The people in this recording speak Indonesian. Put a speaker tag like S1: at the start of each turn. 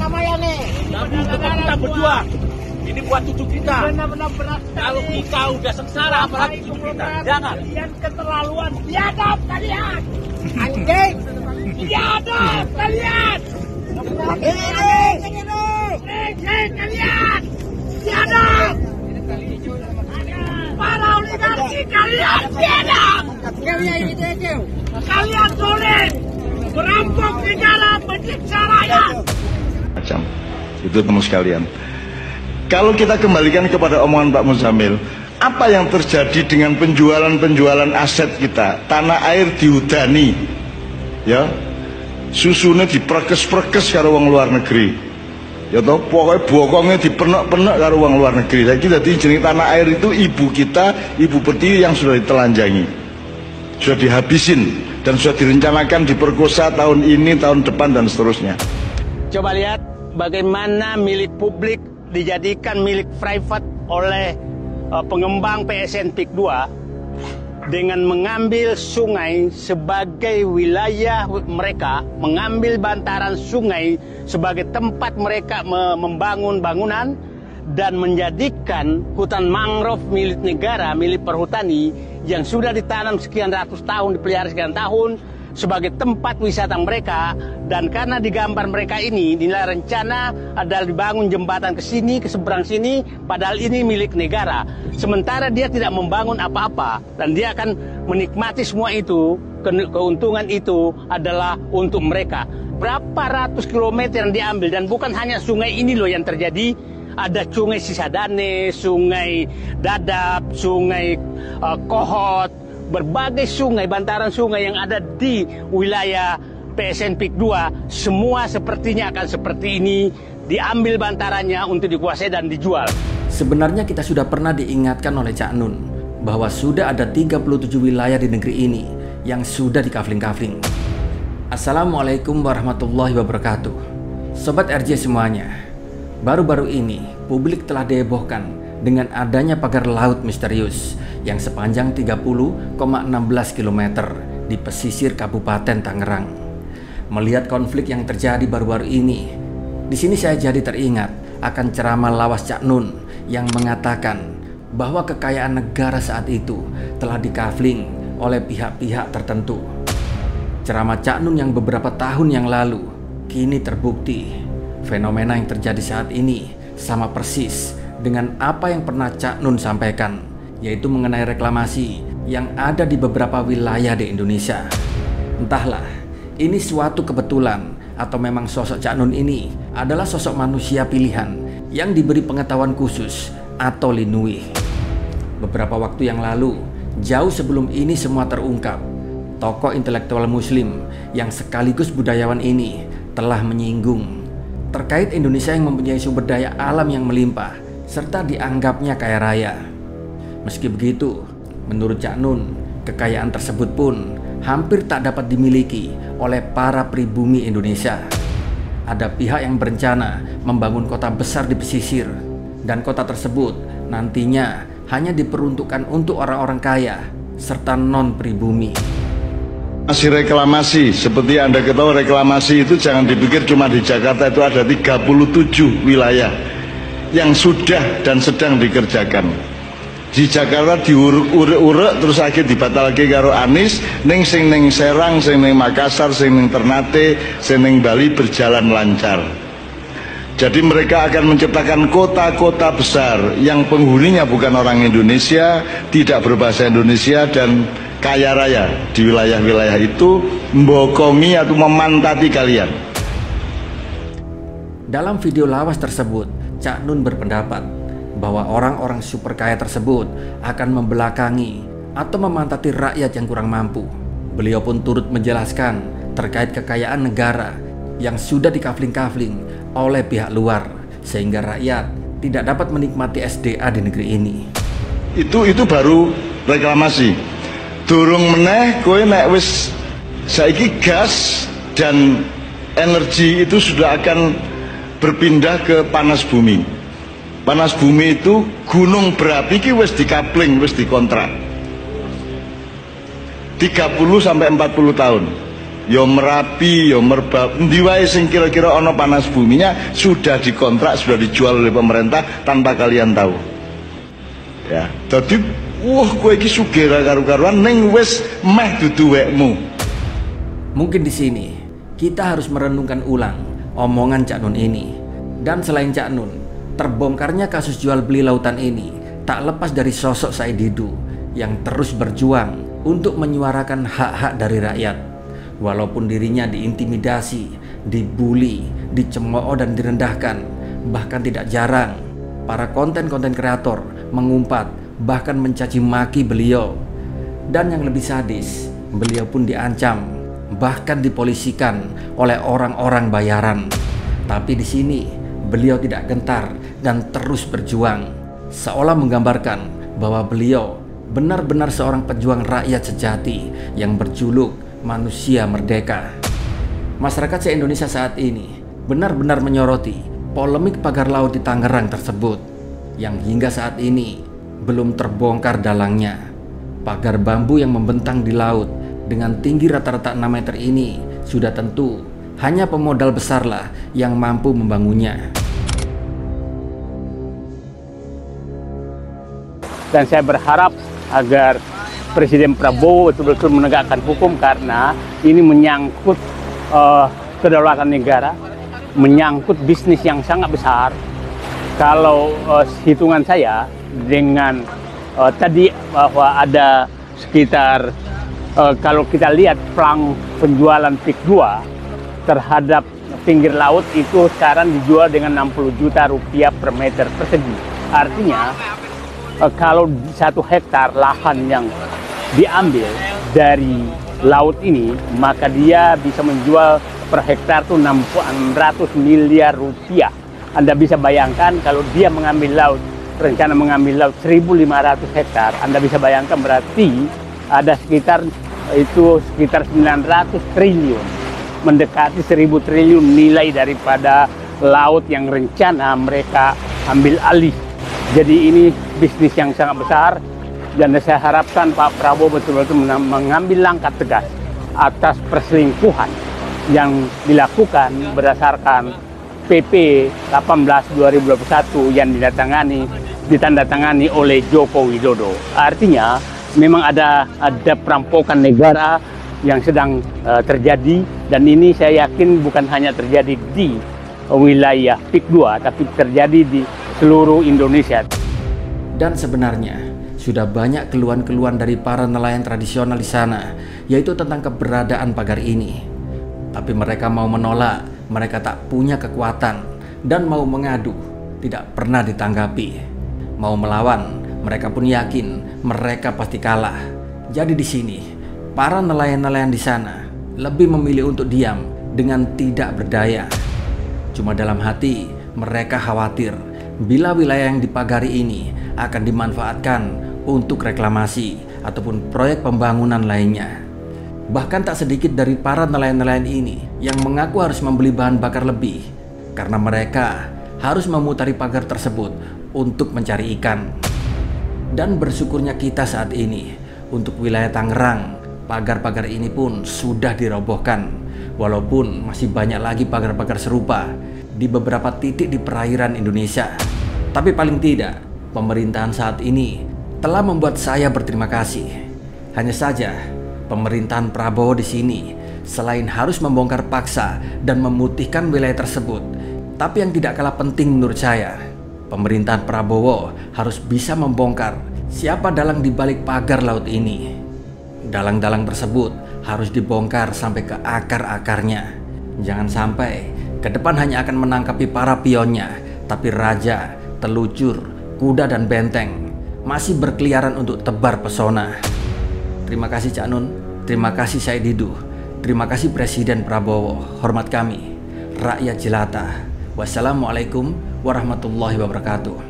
S1: Namanya nih. Kita berjuang. Ini buat cucu kita. Kalau kita udah sengsara, apalagi cucu kita. Jangan. Kalian keterlaluan. Biadab kalian. Anjing. Biadab kalian. Ini kalian. Biadab. Para oligarki kalian biadab. Kalian zolim. Merampok negara, menyiksa rakyat.
S2: Macam itu teman sekalian. Kalau kita kembalikan kepada omongan Pak Muzamil, apa yang terjadi dengan penjualan aset kita? Tanah air dihudani, ya, susunya diperkes karo wong luar negeri, ya toh, pokoknya bokongnya dipenek-penek karo wong luar negeri. Jadi jeneng tanah air itu ibu kita, ibu pertiwi yang sudah ditelanjangi, sudah dihabisin dan sudah direncanakan diperkosa tahun ini, tahun depan dan seterusnya.
S3: Coba lihat bagaimana milik publik dijadikan milik private oleh pengembang PSN PIK 2 dengan mengambil sungai sebagai wilayah mereka, mengambil bantaran sungai sebagai tempat mereka membangun bangunan dan menjadikan hutan mangrove milik negara, milik perhutani yang sudah ditanam sekian ratus tahun, dipelihara sekian tahun sebagai tempat wisata mereka. Dan karena di gambar mereka ini nilai rencana adalah dibangun jembatan ke sini, ke seberang sini, padahal ini milik negara. Sementara dia tidak membangun apa-apa dan dia akan menikmati semua itu, keuntungan itu adalah untuk mereka. Berapa ratus kilometer yang diambil dan bukan hanya sungai ini loh yang terjadi. Ada sungai Sisadane, sungai Dadap, sungai Kohot, berbagai sungai, bantaran sungai yang ada di wilayah PSN PIK 2, semua sepertinya akan seperti ini, diambil bantarannya untuk dikuasai dan dijual.
S4: Sebenarnya kita sudah pernah diingatkan oleh Cak Nun bahwa sudah ada 37 wilayah di negeri ini yang sudah dikafling-kafling. Assalamualaikum warahmatullahi wabarakatuh. Sobat RJ semuanya, baru-baru ini publik telah dihebohkan dengan adanya pagar laut misterius yang sepanjang 30,16 km di pesisir Kabupaten Tangerang. Melihat konflik yang terjadi baru-baru ini, di sini saya jadi teringat akan ceramah lawas Cak Nun yang mengatakan bahwa kekayaan negara saat itu telah dikafling oleh pihak-pihak tertentu. Ceramah Cak Nun yang beberapa tahun yang lalu kini terbukti fenomena yang terjadi saat ini sama persis dengan apa yang pernah Cak Nun sampaikan, yaitu mengenai reklamasi yang ada di beberapa wilayah di Indonesia. Entahlah, ini suatu kebetulan atau memang sosok Cak Nun ini adalah sosok manusia pilihan yang diberi pengetahuan khusus atau linui. Beberapa waktu yang lalu, jauh sebelum ini semua terungkap, tokoh intelektual muslim yang sekaligus budayawan ini telah menyinggung terkait Indonesia yang mempunyai sumber daya alam yang melimpah serta dianggapnya kaya raya. Meski begitu, menurut Cak Nun, kekayaan tersebut pun hampir tak dapat dimiliki oleh para pribumi Indonesia. Ada pihak yang berencana membangun kota besar di pesisir, dan kota tersebut nantinya hanya diperuntukkan untuk orang-orang kaya serta non-pribumi.
S2: Masih reklamasi, seperti Anda ketahui, reklamasi itu jangan dipikir cuma di Jakarta, itu ada 37 wilayah yang sudah dan sedang dikerjakan. Di Jakarta diurek-urek terus akhirnya dibatalke karo Anies, ning sing ning Serang, sing ning Makassar, sing ning Ternate, sing ning Bali berjalan lancar. Jadi mereka akan menciptakan kota-kota besar yang penghuninya bukan orang Indonesia, tidak berbahasa Indonesia dan kaya raya di wilayah-wilayah itu, membokongi atau memantati kalian.
S4: Dalam video lawas tersebut, Cak Nun berpendapat bahwa orang-orang super kaya tersebut akan membelakangi atau memantati rakyat yang kurang mampu. Beliau pun turut menjelaskan terkait kekayaan negara yang sudah dikafling-kafling oleh pihak luar, sehingga rakyat tidak dapat menikmati SDA di negeri ini.
S2: Itu baru reklamasi. Durung meneh kowe nek wis saiki gas dan energi itu sudah akan berpindah ke panas bumi. Panas bumi itu gunung berapi ki wis dikapling, wis dikontrak 30 sampai 40 tahun. ya Merapi, ya Merbau, endi wae sing kira-kira ana panas buminya sudah dikontrak, sudah dijual oleh pemerintah tanpa kalian tahu. Ya, dadi kowe iki sugih ra karu-karuan ning wis meh dudu wekmu.
S4: Mungkin di sini kita harus merenungkan ulang omongan Cak Nun ini. Dan selain Cak Nun, terbongkarnya kasus jual beli lautan ini tak lepas dari sosok Said Didu yang terus berjuang untuk menyuarakan hak-hak dari rakyat. Walaupun dirinya diintimidasi, dibully, dicemooh dan direndahkan, bahkan tidak jarang para konten-konten kreator mengumpat bahkan mencaci maki beliau. Dan yang lebih sadis, beliau pun diancam, bahkan dipolisikan oleh orang-orang bayaran. Tapi di sini beliau tidak gentar dan terus berjuang, seolah menggambarkan bahwa beliau benar-benar seorang pejuang rakyat sejati yang berjuluk manusia merdeka. Masyarakat se-Indonesia saat ini benar-benar menyoroti polemik pagar laut di Tangerang tersebut yang hingga saat ini belum terbongkar dalangnya. Pagar bambu yang membentang di laut dengan tinggi rata-rata 6 meter ini sudah tentu hanya pemodal besarlah yang mampu membangunnya.
S3: Dan saya berharap agar Presiden Prabowo betul-betul menegakkan hukum, karena ini menyangkut kedaulatan negara, menyangkut bisnis yang sangat besar. Kalau hitungan saya dengan tadi bahwa ada sekitar kalau kita lihat plang penjualan PIK 2 terhadap pinggir laut itu sekarang dijual dengan 60 juta rupiah per meter persegi. Artinya kalau 1 hektar lahan yang diambil dari laut ini, maka dia bisa menjual per hektar itu 600 miliar rupiah. Anda bisa bayangkan kalau dia mengambil laut, rencana mengambil laut 1.500 hektar, Anda bisa bayangkan berarti ada sekitar 900 triliun, mendekati 1.000 triliun nilai daripada laut yang rencana mereka ambil alih. Jadi ini bisnis yang sangat besar, dan saya harapkan Pak Prabowo betul-betul mengambil langkah tegas atas perselingkuhan yang dilakukan berdasarkan PP 18 2021 yang ditandatangani oleh Joko Widodo. Artinya memang ada perampokan negara yang sedang terjadi, dan ini saya yakin bukan hanya terjadi di wilayah PIK 2 tapi terjadi di seluruh Indonesia.
S4: Dan sebenarnya sudah banyak keluhan-keluhan dari para nelayan tradisional di sana, yaitu tentang keberadaan pagar ini. Tapi mereka mau menolak, mereka tak punya kekuatan, dan mau mengadu tidak pernah ditanggapi. Mau melawan, mereka pun yakin mereka pasti kalah. Jadi di sini para nelayan-nelayan di sana lebih memilih untuk diam dengan tidak berdaya. Cuma dalam hati mereka khawatir bila wilayah yang dipagari ini akan dimanfaatkan untuk reklamasi ataupun proyek pembangunan lainnya. Bahkan tak sedikit dari para nelayan-nelayan ini yang mengaku harus membeli bahan bakar lebih karena mereka harus memutari pagar tersebut untuk mencari ikan. Dan bersyukurnya kita saat ini untuk wilayah Tangerang, pagar-pagar ini pun sudah dirobohkan, walaupun masih banyak lagi pagar-pagar serupa di beberapa titik di perairan Indonesia. Tapi paling tidak pemerintahan saat ini telah membuat saya berterima kasih. Hanya saja pemerintahan Prabowo di sini selain harus membongkar paksa dan memutihkan wilayah tersebut, tapi yang tidak kalah penting menurut saya, pemerintahan Prabowo harus bisa membongkar siapa dalang di balik pagar laut ini. Dalang-dalang tersebut harus dibongkar sampai ke akar-akarnya. Jangan sampai ke depan hanya akan menangkapi para pionnya, tapi raja, telucur, kuda dan benteng masih berkeliaran untuk tebar pesona. Terima kasih Cak Nun, terima kasih Said Didu, terima kasih Presiden Prabowo. Hormat kami, rakyat jelata. Wassalamualaikum warahmatullahi wabarakatuh.